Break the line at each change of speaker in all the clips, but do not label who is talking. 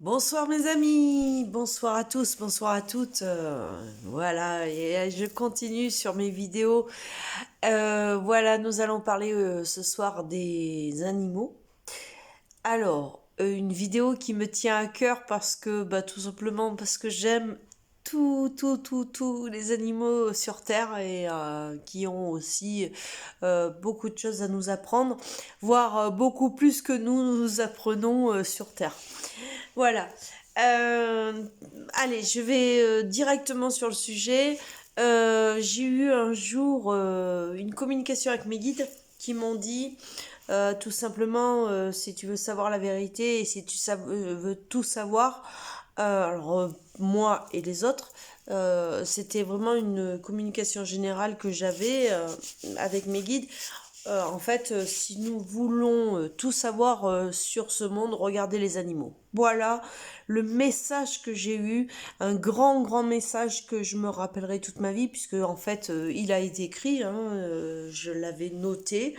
Bonsoir mes amis, bonsoir à tous, bonsoir à toutes. Voilà, et je continue sur mes vidéos. Voilà, nous allons parler ce soir des animaux. Alors, une vidéo qui me tient à cœur parce que, tout simplement parce que j'aime tous les animaux sur Terre et qui ont aussi beaucoup de choses à nous apprendre, voire beaucoup plus que nous apprenons sur Terre. Voilà. Euh, Allez, je vais directement sur le sujet. J'ai eu un jour une communication avec mes guides qui m'ont dit tout simplement si tu veux savoir la vérité et si tu veux tout savoir, moi et les autres, c'était vraiment une communication générale que j'avais avec mes guides. En fait, si nous voulons tout savoir sur ce monde, regardez les animaux. Voilà le message que j'ai eu, un grand message que je me rappellerai toute ma vie, puisque en fait, il a été écrit, hein, je l'avais noté,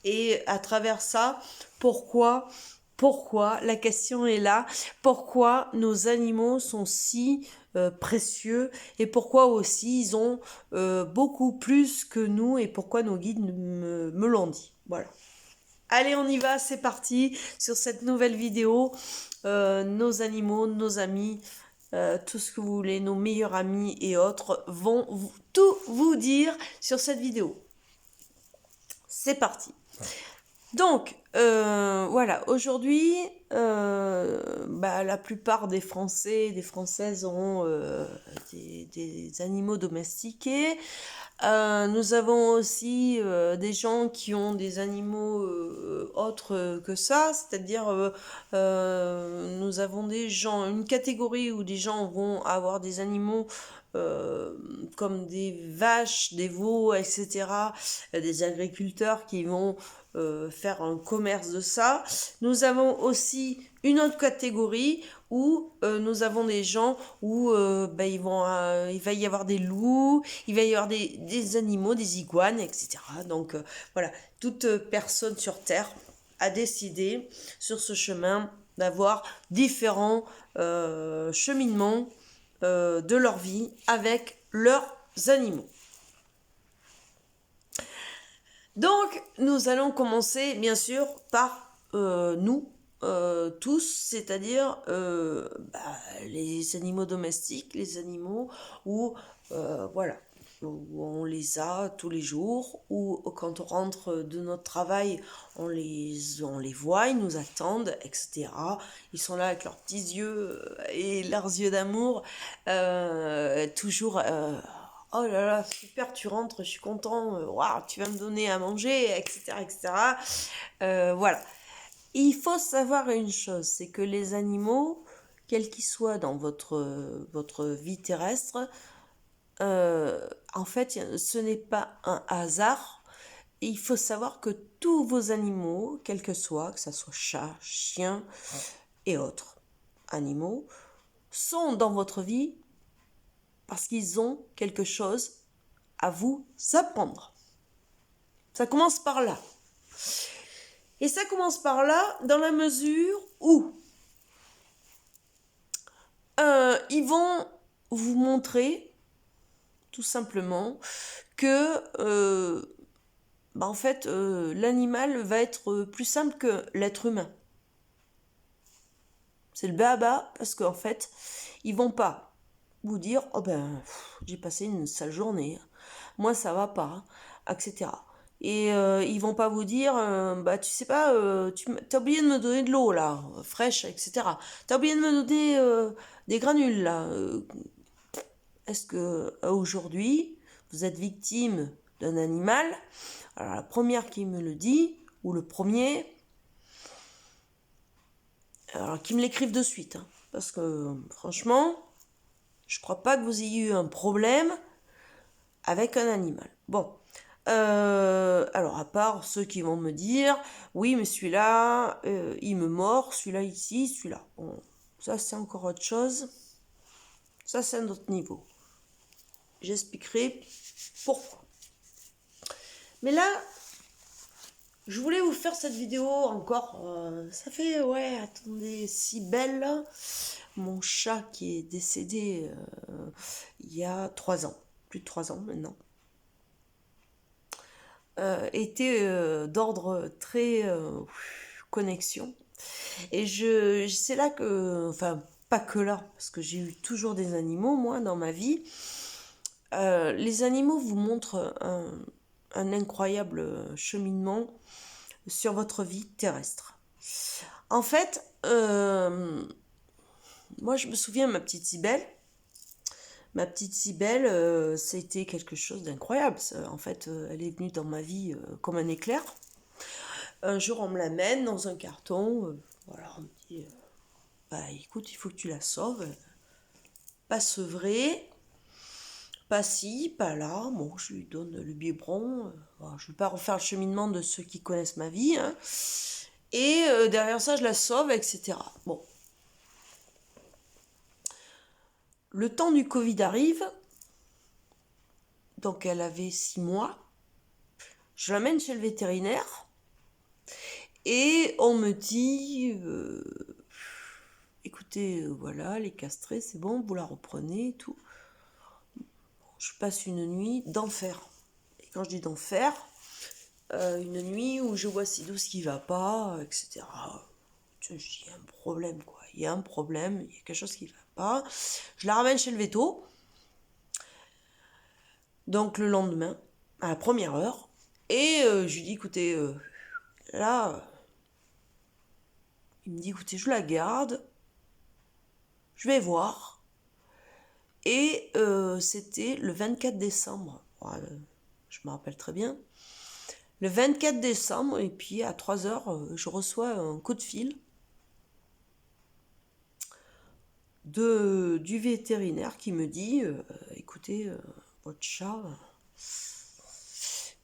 et à travers ça, pourquoi, la question est là, pourquoi nos animaux sont si précieux et pourquoi aussi ils ont beaucoup plus que nous et pourquoi nos guides me l'ont dit. Voilà. Allez, on y va, c'est parti sur cette nouvelle vidéo. Nos animaux, nos amis, tout ce que vous voulez, nos meilleurs amis et autres vont tout vous dire sur cette vidéo. C'est parti. Donc, voilà, aujourd'hui, la plupart des Français et des Françaises ont des animaux domestiqués. Nous avons aussi des gens qui ont des animaux autres que ça, c'est-à-dire nous avons des gens, une catégorie où des gens vont avoir des animaux comme des vaches, des veaux, etc. Des agriculteurs qui vont faire un commerce de ça. Nous avons aussi une autre catégorie où nous avons des gens où il va y avoir des loups, il va y avoir des animaux, des iguanes, etc. Donc voilà, toute personne sur Terre a décidé sur ce chemin d'avoir différents cheminements de leur vie avec leurs animaux. Donc, nous allons commencer, bien sûr, par nous, tous, c'est-à-dire les animaux domestiques, les animaux où, voilà, où on les a tous les jours, ou quand on rentre de notre travail, on les voit, ils nous attendent, etc. Ils sont là avec leurs petits yeux et leurs yeux d'amour, toujours... oh là là, super, tu rentres, je suis content, waouh, tu vas me donner à manger, etc., etc. Voilà. Il faut savoir une chose, c'est que les animaux, quels qu'ils soient dans votre vie terrestre, en fait, ce n'est pas un hasard. Il faut savoir que tous vos animaux, quels que soient, que ce soit chat, chien et autres animaux, sont dans votre vie parce qu'ils ont quelque chose à vous apprendre. Ça commence par là. Et ça commence par là dans la mesure où ils vont vous montrer tout simplement que en fait l'animal va être plus simple que l'être humain. C'est le béaba parce qu'en fait ils vont pas vous dire oh j'ai passé une sale journée, moi ça va pas, etc. Et ils vont pas vous dire tu sais pas, tu as oublié de me donner de l'eau là, fraîche, etc. T'as oublié de me donner des granules là. Est-ce que aujourd'hui vous êtes victime d'un animal? Alors la première qui me le dit, ou le premier, alors qui me l'écrive de suite, hein, parce que franchement, je crois pas que vous ayez eu un problème avec un animal. Bon, alors à part ceux qui vont me dire, oui mais celui-là, il me mord, celui-là ici, celui-là. Bon, ça c'est encore autre chose. Ça c'est un autre niveau. J'expliquerai pourquoi. Mais là, Je voulais vous faire cette vidéo encore. Ça fait, ouais, attendez, si belle là. Mon chat qui est décédé il y a 3 ans, plus de 3 ans maintenant, était d'ordre très connexion. Et c'est là que, enfin, pas que là, parce que j'ai eu toujours des animaux, moi, dans ma vie. Les animaux vous montrent un incroyable cheminement sur votre vie terrestre. En fait, moi je me souviens de ma petite Cybèle, c'était quelque chose d'incroyable. En fait, elle est venue dans ma vie comme un éclair. Un jour, on me l'amène dans un carton. Voilà, on me dit, bah écoute, il faut que tu la sauves. Pas sevrée, pas ci, pas là. Bon, je lui donne le biberon. Voilà, je ne vais pas refaire le cheminement de ceux qui connaissent ma vie, hein. Et derrière ça, je la sauve, etc. Bon. Le temps du Covid arrive. Donc, elle avait 6 mois. Je l'amène chez le vétérinaire. Et on me dit, écoutez, voilà, les castrés, c'est bon, vous la reprenez et tout. Je passe une nuit d'enfer. Et quand je dis d'enfer, une nuit où je vois si douce qui va pas, etc. Je dis, il y a un problème, quoi. Il y a un problème, il y a quelque chose qui va pas. Je la ramène chez le véto. Donc le lendemain, à la première heure. Et je lui dis, écoutez, là, il me dit, écoutez, je la garde. Je vais voir. Et c'était le 24 décembre. Voilà, je me rappelle très bien. Le 24 décembre, et puis à 3 heures, je reçois un coup de fil du vétérinaire qui me dit, écoutez, votre chat,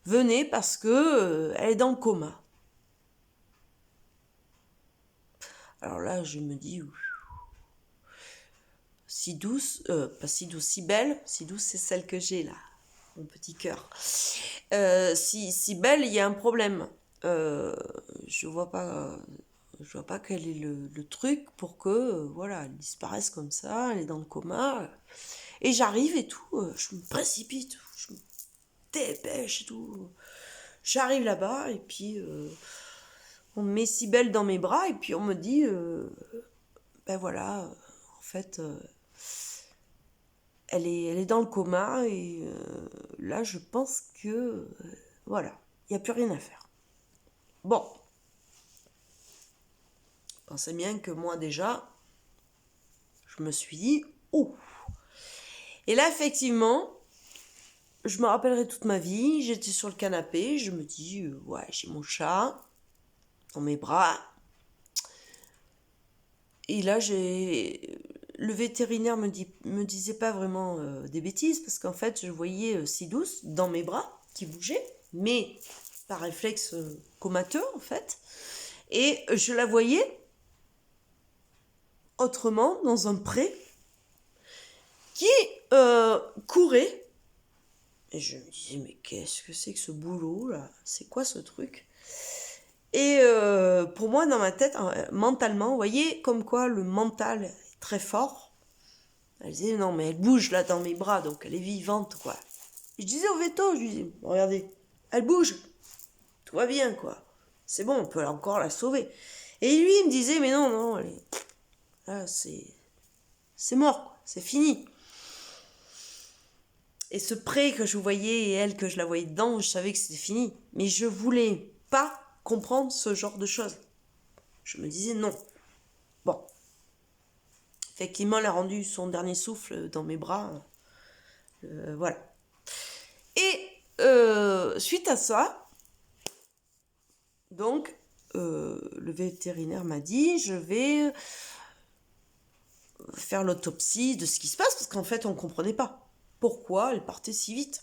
venez parce que elle est dans le coma. Alors là, je me dis, si douce, pas si douce, si belle, si douce, c'est celle que j'ai là, mon petit cœur. Si belle, il y a un problème. Je vois pas quel est le truc pour que, voilà, elle disparaisse comme ça, elle est dans le coma. Et j'arrive et tout, je me précipite, je me dépêche et tout. J'arrive là-bas et puis on me met Cybèle dans mes bras et puis on me dit, ben voilà, en fait, elle est dans le coma et là je pense que, voilà, il n'y a plus rien à faire. Bon, pensez bien que moi déjà, je me suis dit, oh. Et là effectivement, je me rappellerai toute ma vie, j'étais sur le canapé, je me dis, ouais, j'ai mon chat dans mes bras. Et là, le vétérinaire me disait pas vraiment des bêtises, parce qu'en fait, je voyais si douce dans mes bras qui bougeait, mais par réflexe comateux en fait. Et je la voyais autrement dans un pré qui courait. Et je me disais, mais qu'est-ce que c'est que ce boulot là? C'est quoi ce truc? Et pour moi, dans ma tête, mentalement, vous voyez, comme quoi le mental est très fort. Elle disait, non, mais elle bouge là dans mes bras, donc elle est vivante, quoi. Je disais au veto, je lui disais, regardez, elle bouge, tout va bien, quoi. C'est bon, on peut encore la sauver. Et lui, il me disait, mais non, non, là, c'est mort, quoi, c'est fini. Et ce pré que je voyais et elle que je la voyais dedans, je savais que c'était fini. Mais je voulais pas comprendre ce genre de choses. Je me disais non. Bon. Effectivement, elle a rendu son dernier souffle dans mes bras. Voilà. Et suite à ça, donc, le vétérinaire m'a dit, je vais faire l'autopsie de ce qui se passe, parce qu'en fait, on ne comprenait pas pourquoi elle partait si vite.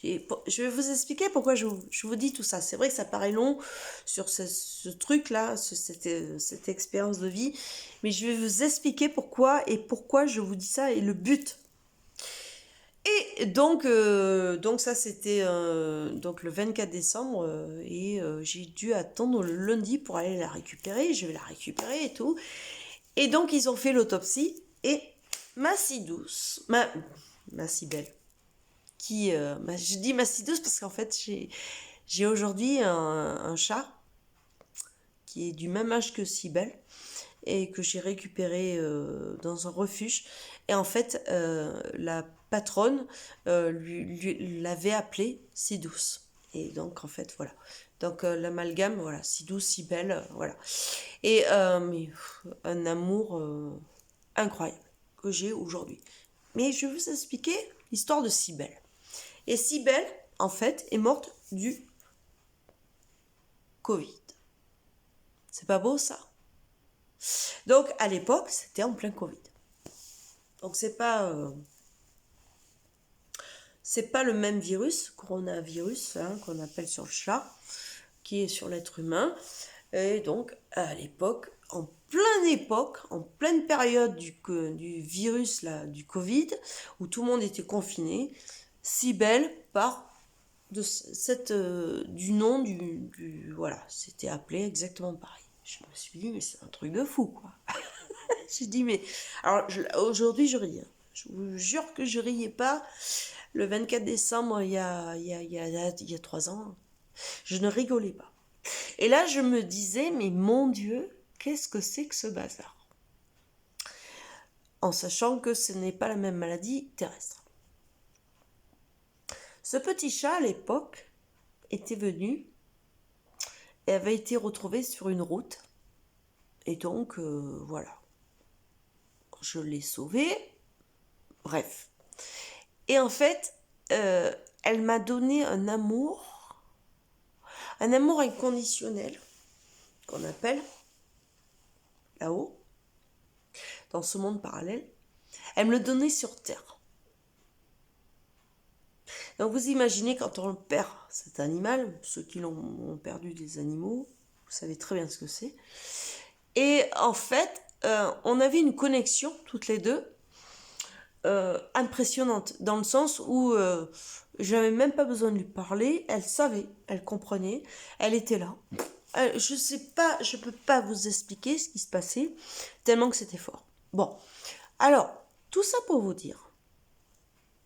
Et je vais vous expliquer pourquoi je vous dis tout ça. C'est vrai que ça paraît long sur ce truc-là, cette expérience de vie, mais je vais vous expliquer pourquoi et pourquoi je vous dis ça et le but. Et donc ça c'était donc le 24 décembre et j'ai dû attendre le lundi pour aller la récupérer. Je vais la récupérer et tout. Et donc ils ont fait l'autopsie et ma si douce, ma si belle, je dis ma si douce parce qu'en fait j'ai aujourd'hui un chat qui est du même âge que Cybèle et que j'ai récupéré dans un refuge. Et en fait, la patronne l'avait appelée si douce. Et donc, en fait, voilà. Donc, l'amalgame, voilà, si douce, si belle, voilà. Et un amour incroyable que j'ai aujourd'hui. Mais je vais vous expliquer l'histoire de Cybèle. Et Cybèle, en fait, est morte du Covid. C'est pas beau ça? Donc à l'époque, c'était en plein Covid. Donc c'est pas le même virus, coronavirus, hein, qu'on appelle sur le chat, qui est sur l'être humain. Et donc à l'époque, en pleine période du virus là, du Covid, où tout le monde était confiné, Cybèle part de du nom voilà, c'était appelé exactement pareil. Je me suis dit mais c'est un truc de fou quoi. J'ai dit, mais. Alors, aujourd'hui, je ris, hein. Je vous jure que je riais pas. Le 24 décembre, il y a 3 ans, je ne rigolais pas. Et là, je me disais, mais mon Dieu, qu'est-ce que c'est que ce bazar? En sachant que ce n'est pas la même maladie terrestre. Ce petit chat, à l'époque, était venu et avait été retrouvé sur une route. Et donc, voilà. Je l'ai sauvé. Bref. Et en fait, elle m'a donné un amour inconditionnel, qu'on appelle là-haut, dans ce monde parallèle. Elle me le donnait sur Terre. Donc vous imaginez quand on perd cet animal, ceux qui ont perdu des animaux, vous savez très bien ce que c'est. Et en fait, on avait une connexion toutes les deux, impressionnante, dans le sens où j'avais même pas besoin de lui parler, elle savait, elle comprenait, elle était là. Je sais pas, je peux pas vous expliquer ce qui se passait, tellement que c'était fort. Bon, alors, tout ça pour vous dire,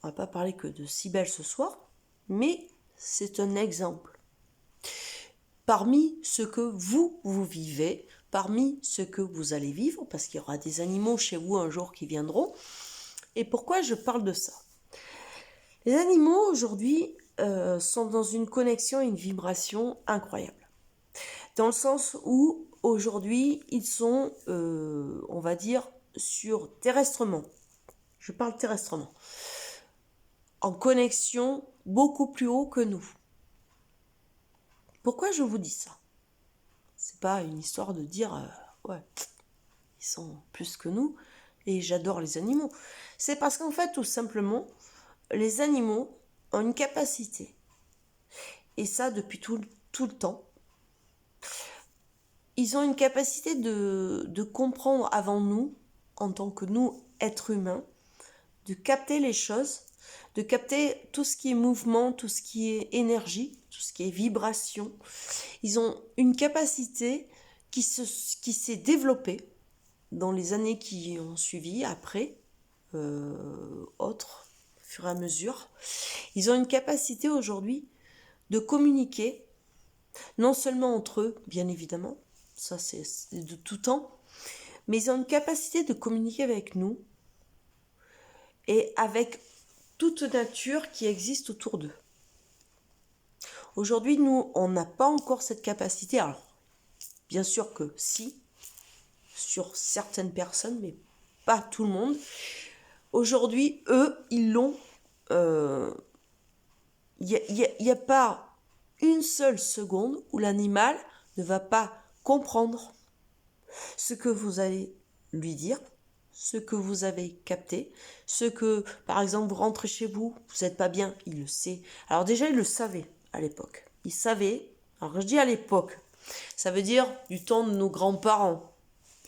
on va pas parler que de Cybèle ce soir, mais c'est un exemple. Parmi ce que vous vivez, parmi ce que vous allez vivre, parce qu'il y aura des animaux chez vous un jour qui viendront. Et pourquoi je parle de ça? Les animaux aujourd'hui sont dans une connexion et une vibration incroyable. Dans le sens où aujourd'hui ils sont, on va dire, terrestrement. Je parle terrestrement. En connexion beaucoup plus haut que nous. Pourquoi je vous dis ça? C'est pas une histoire de dire ouais, ils sont plus que nous et j'adore les animaux. C'est parce qu'en fait, tout simplement, les animaux ont une capacité, et ça depuis tout le temps, ils ont une capacité de comprendre avant nous, en tant que nous, êtres humains, de capter les choses, de capter tout ce qui est mouvement, tout ce qui est énergie, tout ce qui est vibration. Ils ont une capacité qui s'est développée dans les années qui ont suivi, après, autres, au fur et à mesure. Ils ont une capacité aujourd'hui de communiquer, non seulement entre eux, bien évidemment, ça c'est de tout temps, mais ils ont une capacité de communiquer avec nous et avec toute nature qui existe autour d'eux. Aujourd'hui, nous, on n'a pas encore cette capacité. Alors, bien sûr que si, sur certaines personnes, mais pas tout le monde. Aujourd'hui, eux, ils l'ont. Il n'y a pas une seule seconde où l'animal ne va pas comprendre ce que vous allez lui dire, ce que vous avez capté, ce que, par exemple, vous rentrez chez vous, vous n'êtes pas bien, il le sait. Alors déjà, il le savait à l'époque. Il savait, alors je dis à l'époque, ça veut dire du temps de nos grands-parents,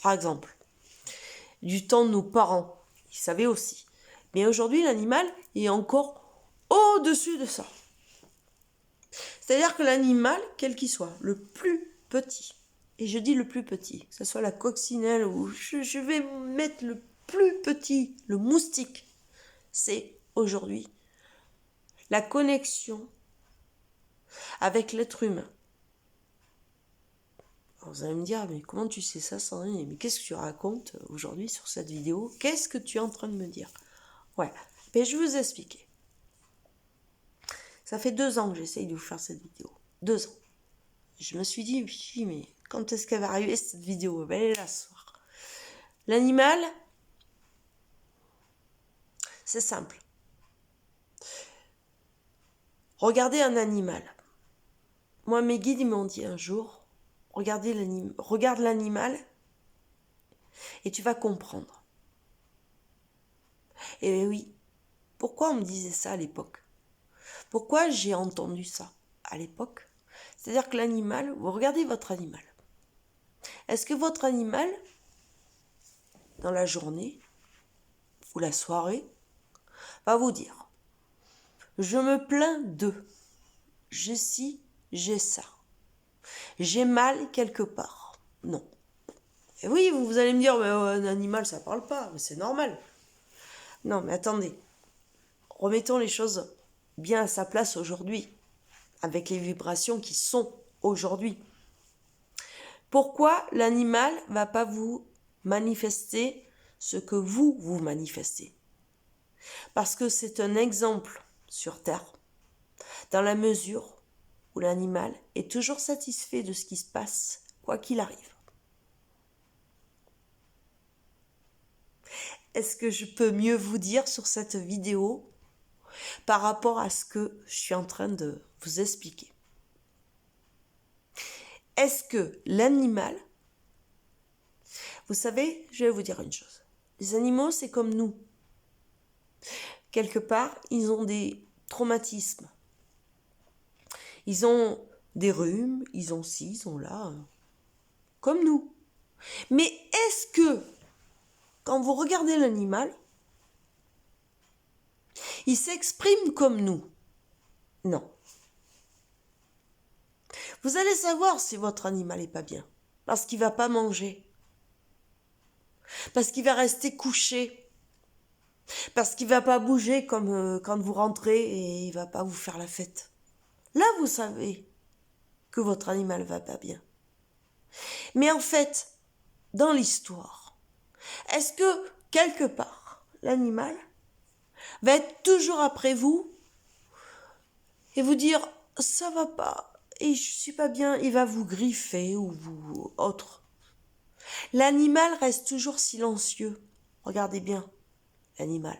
par exemple, du temps de nos parents, ils savaient aussi. Mais aujourd'hui, l'animal est encore au-dessus de ça. C'est-à-dire que l'animal, quel qu'il soit, le plus petit, et je dis le plus petit, que ce soit la coccinelle ou je vais mettre le plus petit, le moustique, c'est aujourd'hui la connexion avec l'être humain. Alors vous allez me dire, mais comment tu sais ça, Sandrine? Mais qu'est-ce que tu racontes aujourd'hui sur cette vidéo? Qu'est-ce que tu es en train de me dire? Voilà, mais je vais vous expliquer. Ça fait 2 ans que j'essaye de vous faire cette vidéo. 2 ans. Je me suis dit, oui, mais quand est-ce qu'elle va arriver cette vidéo? Ben, elle est là ce soir. L'animal, c'est simple. Regardez un animal. Moi, mes guides, ils m'ont dit un jour, regarde l'animal et tu vas comprendre. Et oui, pourquoi on me disait ça à l'époque? Pourquoi j'ai entendu ça à l'époque? C'est-à-dire que l'animal, vous regardez votre animal. Est-ce que votre animal, dans la journée ou la soirée, va vous dire, je me plains de, j'ai ci, j'ai ça, j'ai mal quelque part? Non. Et oui, vous allez me dire, mais un animal, ça parle pas, mais c'est normal. Non, mais attendez, remettons les choses bien à sa place aujourd'hui, avec les vibrations qui sont aujourd'hui. Pourquoi l'animal va pas vous manifester ce que vous manifestez? Parce que c'est un exemple sur Terre, dans la mesure où l'animal est toujours satisfait de ce qui se passe, quoi qu'il arrive. Est-ce que je peux mieux vous dire sur cette vidéo par rapport à ce que je suis en train de vous expliquer? Est-ce que l'animal, vous savez, je vais vous dire une chose. Les animaux, c'est comme nous. Quelque part, ils ont des traumatismes. Ils ont des rhumes, ils ont ci, ils ont là, comme nous. Mais est-ce que, quand vous regardez l'animal, il s'exprime comme nous? Non. Vous allez savoir si votre animal n'est pas bien, parce qu'il ne va pas manger, parce qu'il va rester couché, parce qu'il ne va pas bouger comme quand vous rentrez et il ne va pas vous faire la fête. Là, vous savez que votre animal va pas bien. Mais en fait, dans l'histoire, est-ce que, quelque part, l'animal va être toujours après vous et vous dire « ça va pas, et je suis pas bien », il va vous griffer ou vous autre. L'animal reste toujours silencieux. Regardez bien l'animal.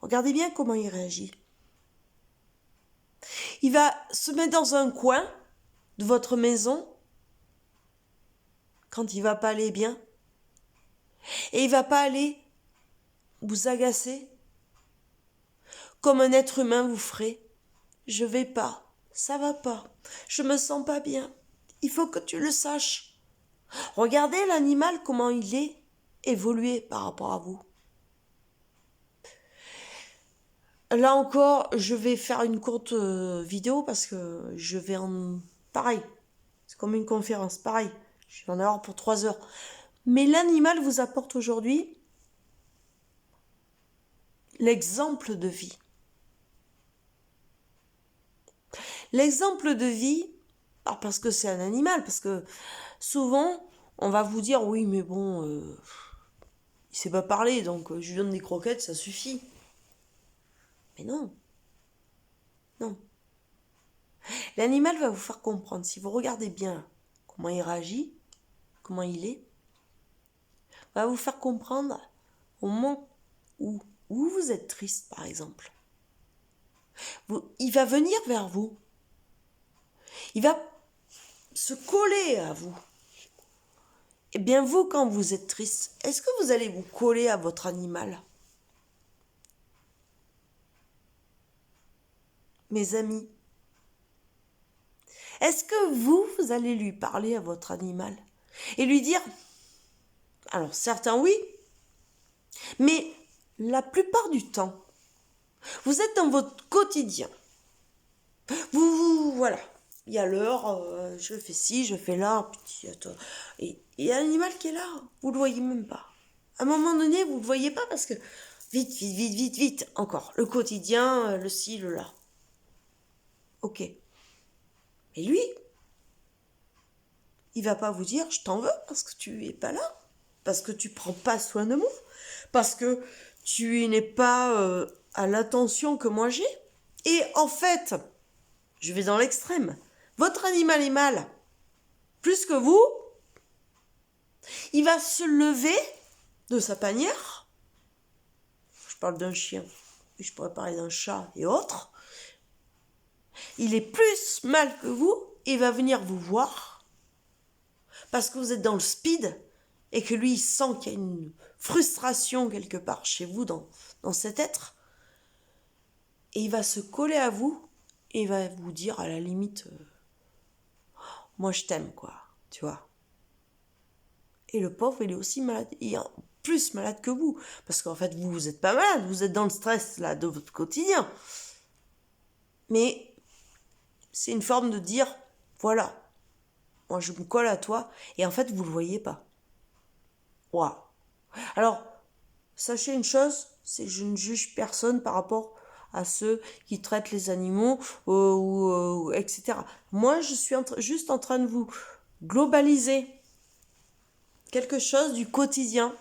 Regardez bien comment il réagit. Il va se mettre dans un coin de votre maison quand il va pas aller bien. Et il va pas aller vous agacer comme un être humain vous ferait. Je vais pas, ça va pas, je me sens pas bien. Il faut que tu le saches. Regardez l'animal comment il est évolué par rapport à vous. Là encore, je vais faire une courte vidéo parce que je vais en... Pareil, c'est comme une conférence, pareil. Je vais en avoir pour 3 heures. Mais l'animal vous apporte aujourd'hui l'exemple de vie. L'exemple de vie, parce que c'est un animal, parce que souvent, on va vous dire, oui, mais bon, il sait pas parler, donc je lui donne des croquettes, ça suffit. Mais non. Non. L'animal va vous faire comprendre, si vous regardez bien comment il réagit, comment il est, va vous faire comprendre au moment où vous êtes triste, par exemple. Il va venir vers vous. Il va se coller à vous. Eh bien, vous, quand vous êtes triste, est-ce que vous allez vous coller à votre animal? Mes amis, est-ce que vous allez lui parler à votre animal et lui dire, alors certains oui, mais la plupart du temps, vous êtes dans votre quotidien. Voilà. Il y a l'heure, je fais ci, je fais là, puis attends. Et il y a l'animal qui est là, vous le voyez même pas. À un moment donné, vous le voyez pas parce que vite, vite, vite, vite, vite, encore. Le quotidien, le ci, le là. Ok. Mais lui, il va pas vous dire je t'en veux parce que tu es pas là, parce que tu prends pas soin de moi, parce que tu n'es pas à l'attention que moi j'ai. Et en fait, je vais dans l'extrême. Votre animal est mal, plus que vous, il va se lever de sa panière. Je parle d'un chien, je pourrais parler d'un chat et autres. Il est plus mal que vous, il va venir vous voir parce que vous êtes dans le speed et que lui il sent qu'il y a une frustration quelque part chez vous dans cet être. Et il va se coller à vous et il va vous dire à la limite moi je t'aime quoi, tu vois. Et le pauvre il est aussi malade, il est plus malade que vous parce qu'en fait vous êtes pas malade, vous êtes dans le stress là de votre quotidien. Mais c'est une forme de dire voilà, moi je me colle à toi et en fait vous le voyez pas. Waouh. Alors sachez une chose, c'est que je ne juge personne par rapport à ceux qui traitent les animaux etc. Moi, je suis juste en train de vous globaliser quelque chose du quotidien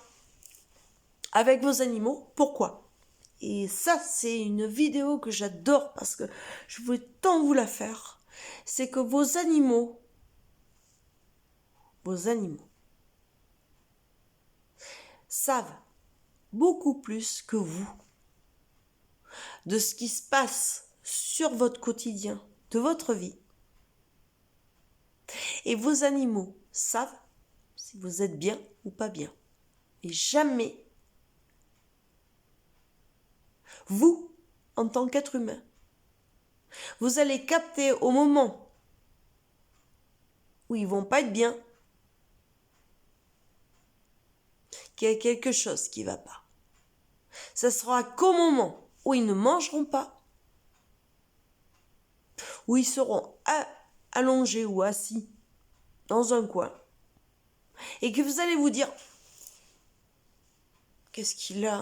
avec vos animaux. Pourquoi? Et ça, c'est une vidéo que j'adore parce que je voulais tant vous la faire. C'est que vos animaux savent beaucoup plus que vous de ce qui se passe sur votre quotidien, de votre vie. Et vos animaux savent si vous êtes bien ou pas bien. Et jamais, vous, en tant qu'être humain, vous allez capter au moment où ils vont pas être bien qu'il y a quelque chose qui va pas. Ça sera qu'au moment où ils ne mangeront pas, où ils seront allongés ou assis dans un coin, et que vous allez vous dire qu'est-ce qu'il a,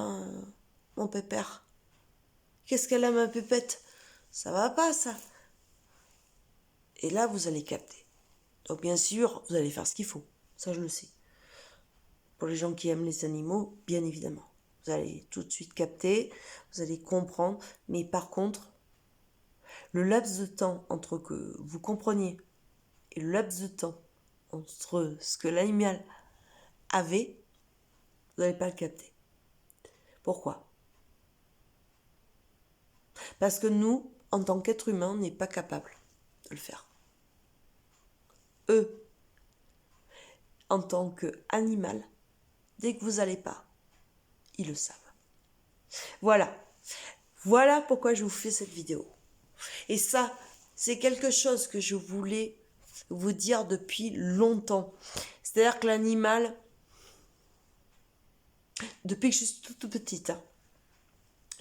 mon pépère? Qu'est-ce qu'elle a, ma pépette? Ça va pas, ça. Et là, vous allez capter. Donc, bien sûr, vous allez faire ce qu'il faut. Ça, je le sais. Pour les gens qui aiment les animaux, bien évidemment. Vous allez tout de suite capter, vous allez comprendre. Mais par contre, le laps de temps entre que vous compreniez et le laps de temps entre ce que l'animal avait, vous n'allez pas le capter. Pourquoi? Parce que nous, en tant qu'être humain, on n'est pas capable de le faire. Eux, en tant qu'animal, dès que vous n'allez pas, ils le savent. Voilà pourquoi je vous fais cette vidéo. Et ça, c'est quelque chose que je voulais vous dire depuis longtemps. C'est-à-dire que l'animal, depuis que je suis toute petite,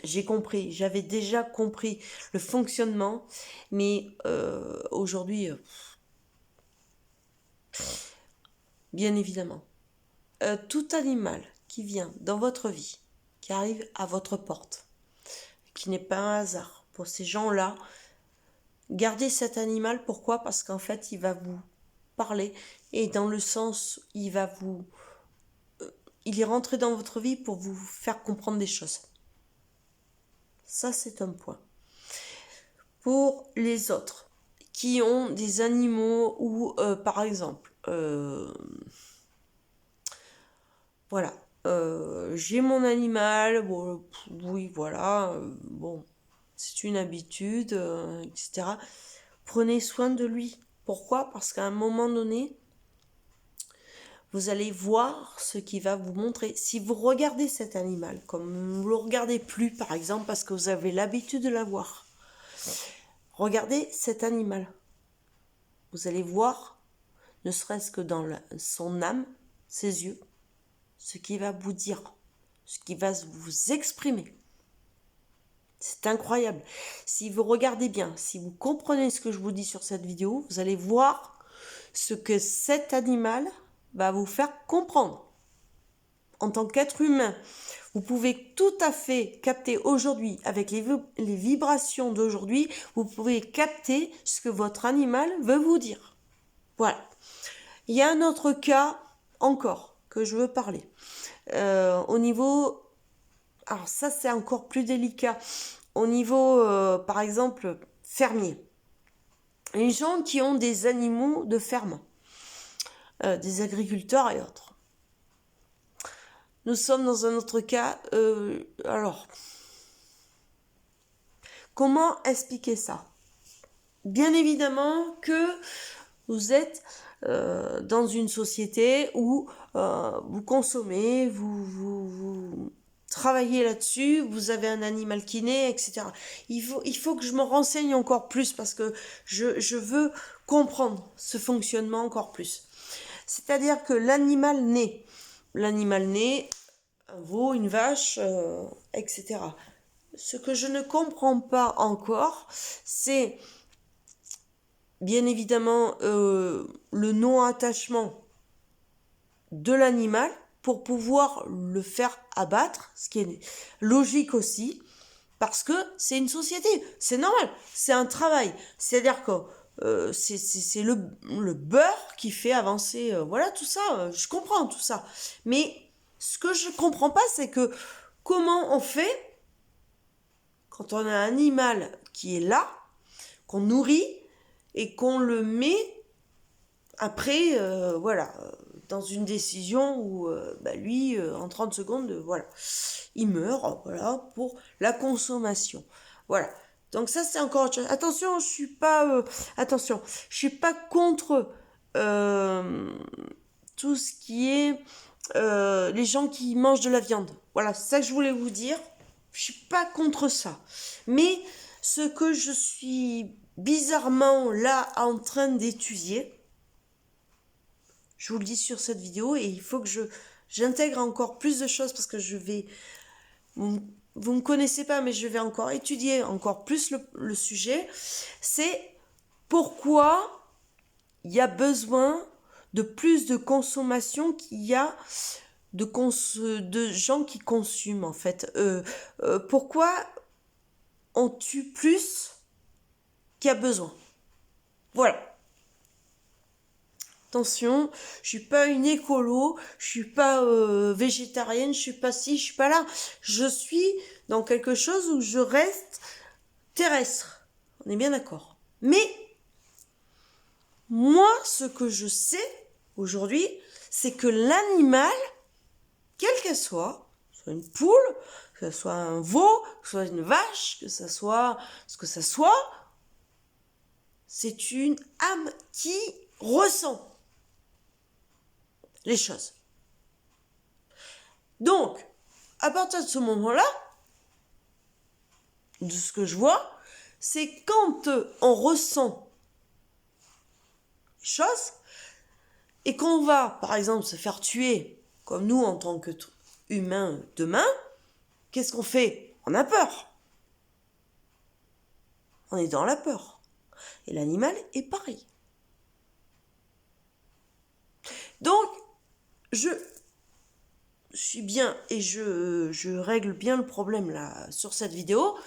j'avais déjà compris le fonctionnement, mais aujourd'hui, bien évidemment, tout animal qui vient dans votre vie, qui arrive à votre porte, qui n'est pas un hasard, pour ces gens-là, gardez cet animal. Pourquoi? Parce qu'en fait, il va vous parler, et dans le sens, il est rentré dans votre vie pour vous faire comprendre des choses. Ça, c'est un point. Pour les autres qui ont des animaux ou, par exemple, voilà, j'ai mon animal, bon, oui, voilà, bon, c'est une habitude, etc. Prenez soin de lui. Pourquoi? Parce qu'à un moment donné, vous allez voir ce qu'il va vous montrer. Si vous regardez cet animal, comme vous ne le regardez plus, par exemple, parce que vous avez l'habitude de l'avoir, regardez cet animal. Vous allez voir, ne serait-ce que dans son âme, ses yeux, ce qu'il va vous dire. ce qui va vous exprimer. C'est incroyable. Si vous regardez bien, si vous comprenez ce que je vous dis sur cette vidéo, vous allez voir ce que cet animal va vous faire comprendre. En tant qu'être humain, vous pouvez tout à fait capter aujourd'hui, avec les vibrations d'aujourd'hui, vous pouvez capter ce que votre animal veut vous dire. Voilà. Il y a un autre cas encore que je veux parler. Au niveau... Alors ça, c'est encore plus délicat. Au niveau, par exemple, fermier. Les gens qui ont des animaux de ferme, des agriculteurs et autres. Nous sommes dans un autre cas. Alors, comment expliquer ça? Bien évidemment que vous êtes dans une société où vous consommez, vous travaillez là-dessus, vous avez un animal qui naît, etc. Il faut que je me renseigne encore plus parce que je veux comprendre ce fonctionnement encore plus. C'est-à-dire que l'animal naît. L'animal naît, un veau, une vache, etc. Ce que je ne comprends pas encore, c'est bien évidemment le non-attachement de l'animal pour pouvoir le faire abattre, ce qui est logique aussi, parce que c'est une société, c'est normal, c'est un travail. C'est-à-dire que c'est le beurre qui fait avancer, voilà, tout ça, je comprends tout ça. Mais ce que je comprends pas, c'est que comment on fait quand on a un animal qui est là, qu'on nourrit et qu'on le met après, voilà, dans une décision où lui, en 30 secondes, voilà, il meurt, voilà, pour la consommation. Voilà. Donc ça, c'est encore autre chose. Attention, je suis pas contre tout ce qui est les gens qui mangent de la viande. Voilà, c'est ça que je voulais vous dire. Je suis pas contre ça. Mais ce que je suis bizarrement là en train d'étudier, je vous le dis sur cette vidéo et il faut que j'intègre encore plus de choses parce que vous me connaissez pas mais je vais encore étudier encore plus le sujet. C'est pourquoi il y a besoin de plus de consommation qu'il y a de gens qui consument en fait. Pourquoi on tue plus qu'il y a besoin? Voilà. Attention, je suis pas une écolo, je suis pas végétarienne, je suis pas ci, je suis pas là. Je suis dans quelque chose où je reste terrestre. On est bien d'accord. Mais moi, ce que je sais aujourd'hui, c'est que l'animal, quelle qu'elle soit une poule, que ce soit un veau, que ce soit une vache, que ce soit ce que ça soit, c'est une âme qui ressent les choses. Donc, à partir de ce moment-là, de ce que je vois, c'est quand on ressent les choses et qu'on va, par exemple, se faire tuer, comme nous en tant qu'humains demain, qu'est-ce qu'on fait? On a peur. On est dans la peur. Et l'animal est pareil. Donc, je suis bien et je règle bien le problème là sur cette vidéo.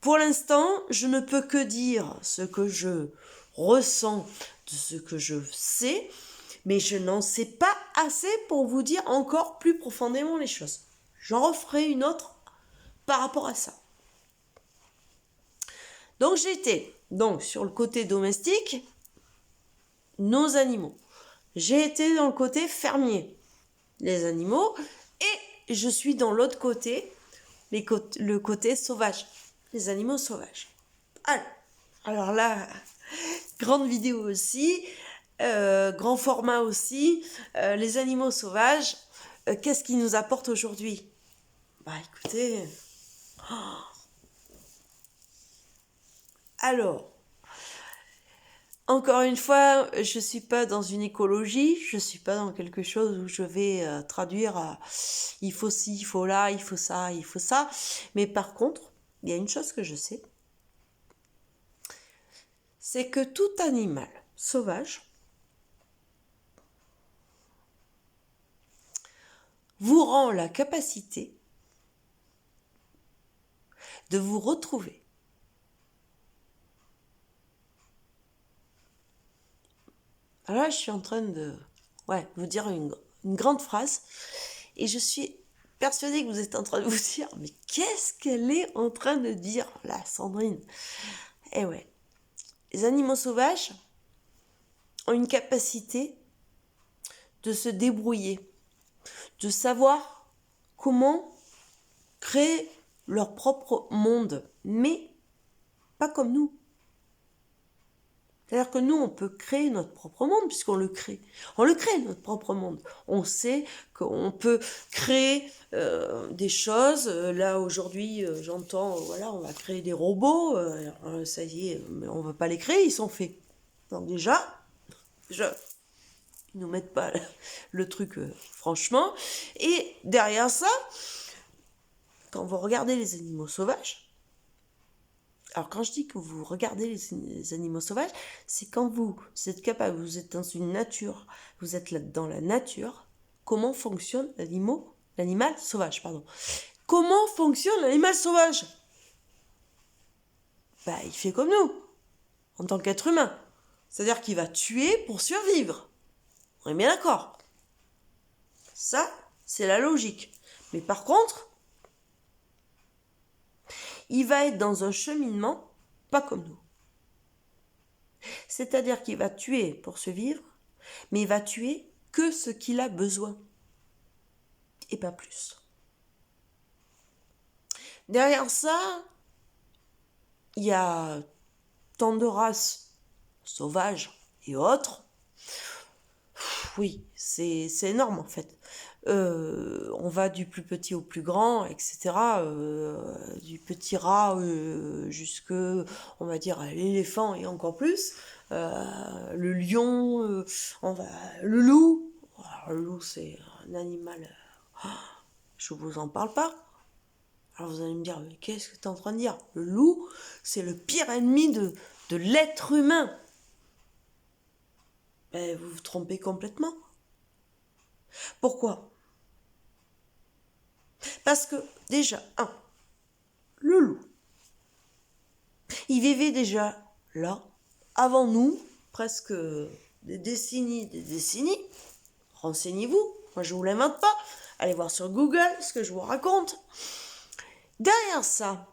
Pour l'instant, je ne peux que dire ce que je ressens, de ce que je sais, mais je n'en sais pas assez pour vous dire encore plus profondément les choses. J'en referai une autre par rapport à ça. Donc j'étais sur le côté domestique, nos animaux. J'ai été dans le côté fermier, les animaux, et je suis dans l'autre côté, le côté sauvage, les animaux sauvages. Alors là, grande vidéo aussi, grand format aussi, les animaux sauvages, qu'est-ce qu'ils nous apportent aujourd'hui? Écoutez, alors, Encore une fois, je suis pas dans une écologie, je suis pas dans quelque chose où je vais traduire il faut ci, il faut là, il faut ça, il faut ça. Mais par contre, il y a une chose que je sais, c'est que tout animal sauvage vous rend la capacité de vous retrouver. Alors là, je suis en train de vous dire une grande phrase et je suis persuadée que vous êtes en train de vous dire mais qu'est-ce qu'elle est en train de dire là, Sandrine? Eh ouais, les animaux sauvages ont une capacité de se débrouiller, de savoir comment créer leur propre monde, mais pas comme nous. C'est-à-dire que nous, on peut créer notre propre monde puisqu'on le crée. On le crée, notre propre monde. On sait qu'on peut créer des choses. Là, aujourd'hui, j'entends, voilà, on va créer des robots. Ça y est, mais on ne va pas les créer, ils sont faits. Donc déjà ils nous mettent pas le truc, franchement. Et derrière ça, quand vous regardez les animaux sauvages, alors quand je dis que vous regardez les animaux sauvages, c'est quand vous êtes capable, vous êtes dans une nature, vous êtes là dans la nature, comment fonctionne l'animal sauvage, pardon. Comment fonctionne l'animal sauvage? Bah, il fait comme nous, en tant qu'être humain. C'est-à-dire qu'il va tuer pour survivre. On est bien d'accord. Ça, c'est la logique. Mais par contre, il va être dans un cheminement pas comme nous. C'est-à-dire qu'il va tuer pour survivre, mais il va tuer que ce qu'il a besoin. Et pas plus. Derrière ça, il y a tant de races sauvages et autres. Oui, c'est énorme en fait. On va du plus petit au plus grand, etc. Du petit rat jusque, on va dire, l'éléphant et encore plus. Le lion, le loup. Alors, le loup, c'est un animal, je vous en parle pas. Alors vous allez me dire, mais qu'est-ce que tu es en train de dire? Le loup, c'est le pire ennemi de l'être humain. Ben, vous vous trompez complètement. Pourquoi? Parce que déjà, le loup, il vivait déjà là, avant nous, presque des décennies, Renseignez-vous, moi je vous l'invente pas. Allez voir sur Google ce que je vous raconte. Derrière ça,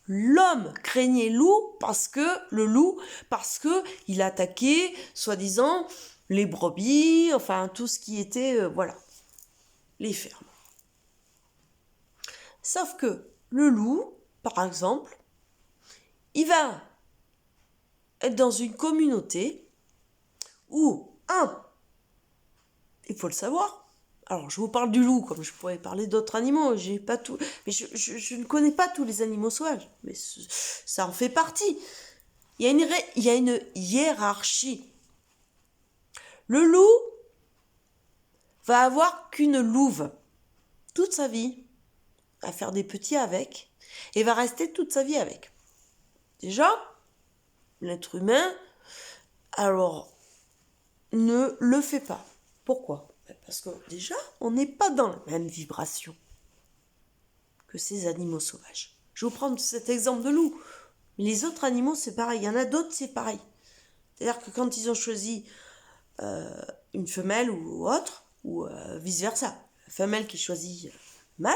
l'homme craignait le loup, parce que il attaquait, soi-disant, les brebis, enfin tout ce qui était, voilà, les fermes. Sauf que le loup, par exemple, il va être dans une communauté où, il faut le savoir. Alors, je vous parle du loup, comme je pourrais parler d'autres animaux. J'ai pas tout, mais je ne connais pas tous les animaux sauvages, mais ça en fait partie. Il y a une hiérarchie. Le loup va avoir qu'une louve toute sa vie, à faire des petits avec, et va rester toute sa vie avec. Déjà, l'être humain, alors, ne le fait pas. Pourquoi? Parce que déjà, on n'est pas dans la même vibration que ces animaux sauvages. Je vais vous prendre cet exemple de loup. Mais les autres animaux, c'est pareil. Il y en a d'autres, c'est pareil. C'est-à-dire que quand ils ont choisi une femelle ou autre, ou vice-versa, la femelle qui choisit mâle,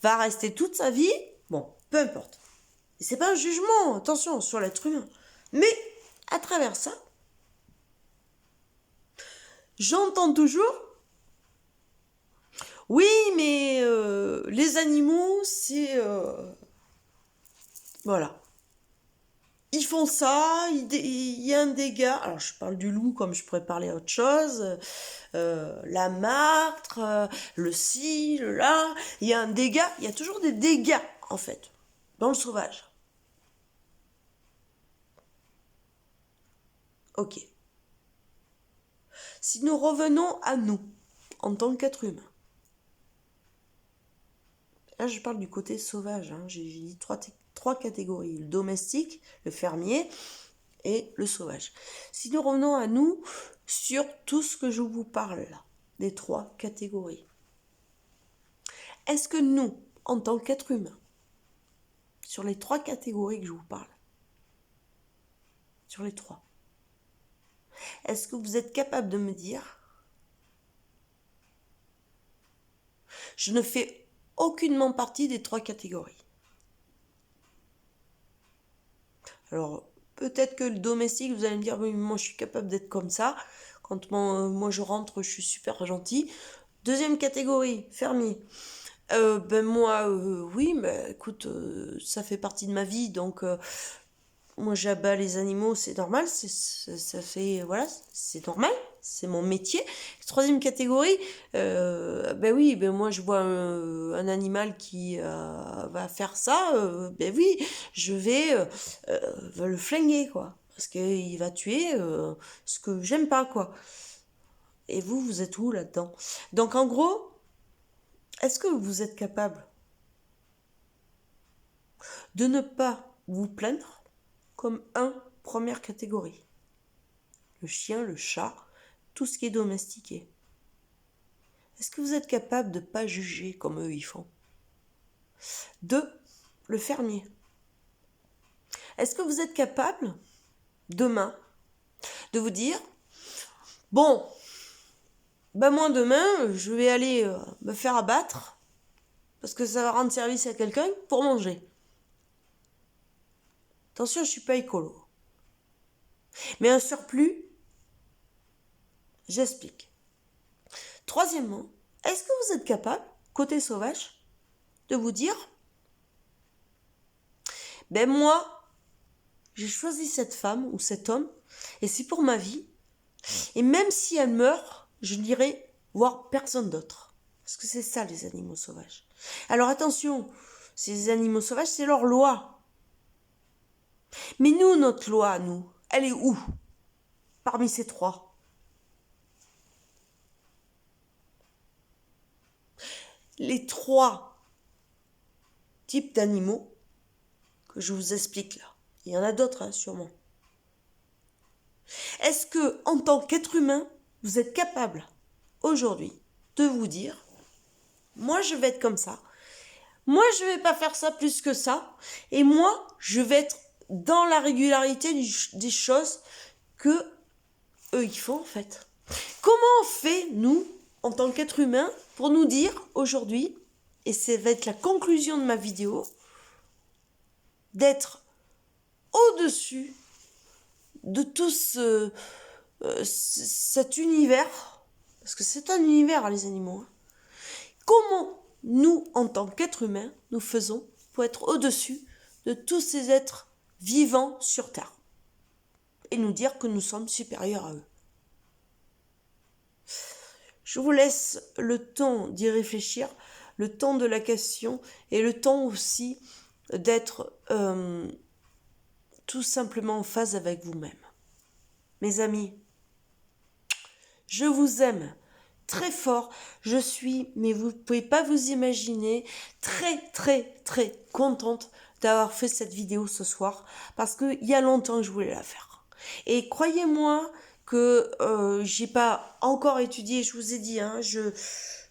va rester toute sa vie, bon, peu importe. Et c'est pas un jugement, attention, sur l'être humain. Mais, à travers ça, j'entends toujours, oui, mais les animaux, c'est... voilà. Ils font ça, il y a un dégât. Alors, je parle du loup comme je pourrais parler autre chose. La martre, le ci, le là. Il y a un dégât. Il y a toujours des dégâts, en fait, dans le sauvage. Ok. Si nous revenons à nous, en tant qu'être humain, là je parle du côté sauvage, hein. J'ai dit trois catégories, le domestique, le fermier et le sauvage. Si nous revenons à nous sur tout ce que je vous parle là, des trois catégories, est-ce que nous, en tant qu'être humain, sur les trois catégories que je vous parle, sur les trois, est-ce que vous êtes capable de me dire, je ne fais aucunement partie des trois catégories? Alors, peut-être que le domestique, vous allez me dire, oui, moi je suis capable d'être comme ça. Quand moi je rentre, je suis super gentil. Deuxième catégorie, fermier. Ben moi, oui, mais écoute, ça fait partie de ma vie, donc moi j'abats les animaux, c'est normal, ça fait, voilà, c'est normal, c'est mon métier. Troisième catégorie, ben oui, ben moi je vois un animal qui va faire ça, ben oui, je vais le flinguer, quoi. Parce qu'il va tuer ce que j'aime pas, quoi. Et vous, vous êtes où là-dedans? Donc en gros, est-ce que vous êtes capable de ne pas vous plaindre comme première catégorie? Le chien, le chat, tout ce qui est domestiqué. Est-ce que vous êtes capable de ne pas juger comme eux ils font? 2. Le fermier. Est-ce que vous êtes capable, demain, de vous dire, bon, ben moi demain, je vais aller me faire abattre, parce que ça va rendre service à quelqu'un pour manger. Attention, je ne suis pas écolo. Mais un surplus, j'explique. Troisièmement, est-ce que vous êtes capable, côté sauvage, de vous dire, ben moi, j'ai choisi cette femme ou cet homme, et c'est pour ma vie, et même si elle meurt, je n'irai voir personne d'autre. Parce que c'est ça les animaux sauvages. Alors attention, ces animaux sauvages, c'est leur loi. Mais nous, notre loi, nous, elle est où? Parmi ces trois. Les trois types d'animaux que je vous explique là. Il y en a d'autres, hein, sûrement. Est-ce que, en tant qu'être humain, vous êtes capable, aujourd'hui, de vous dire, moi je vais être comme ça, moi je vais pas faire ça plus que ça, et moi je vais être dans la régularité des choses que eux ils font en fait. Comment on fait, nous, en tant qu'être humain, pour nous dire aujourd'hui, et ça va être la conclusion de ma vidéo, d'être au-dessus de tout cet univers, parce que c'est un univers les animaux, hein. Comment nous, en tant qu'êtres humains, nous faisons pour être au-dessus de tous ces êtres vivants sur Terre et nous dire que nous sommes supérieurs à eux? Je vous laisse le temps d'y réfléchir, le temps de la question et le temps aussi d'être tout simplement en phase avec vous-même. Mes amis, je vous aime très fort. Je suis, mais vous ne pouvez pas vous imaginer, très très très contente d'avoir fait cette vidéo ce soir parce qu'il y a longtemps que je voulais la faire. Et croyez-moi que j'ai pas encore étudié, je vous ai dit, hein,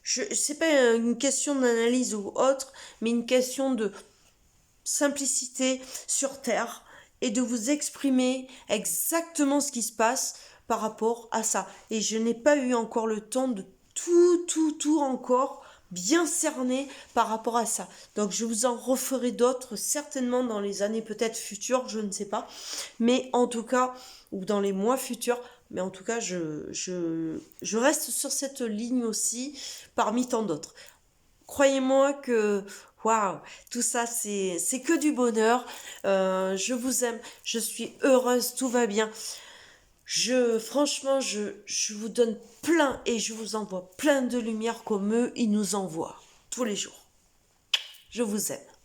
c'est pas une question d'analyse ou autre, mais une question de simplicité sur Terre et de vous exprimer exactement ce qui se passe par rapport à ça. Et je n'ai pas eu encore le temps de tout encore bien cerner par rapport à ça. Donc je vous en referai d'autres certainement dans les années peut-être futures, je ne sais pas. Mais en tout cas, ou dans les mois futurs, mais en tout cas, je reste sur cette ligne aussi parmi tant d'autres. Croyez-moi que waouh, tout ça c'est que du bonheur. Je vous aime, je suis heureuse, tout va bien. Franchement, je vous donne plein et je vous envoie plein de lumière comme eux, ils nous envoient tous les jours. Je vous aime.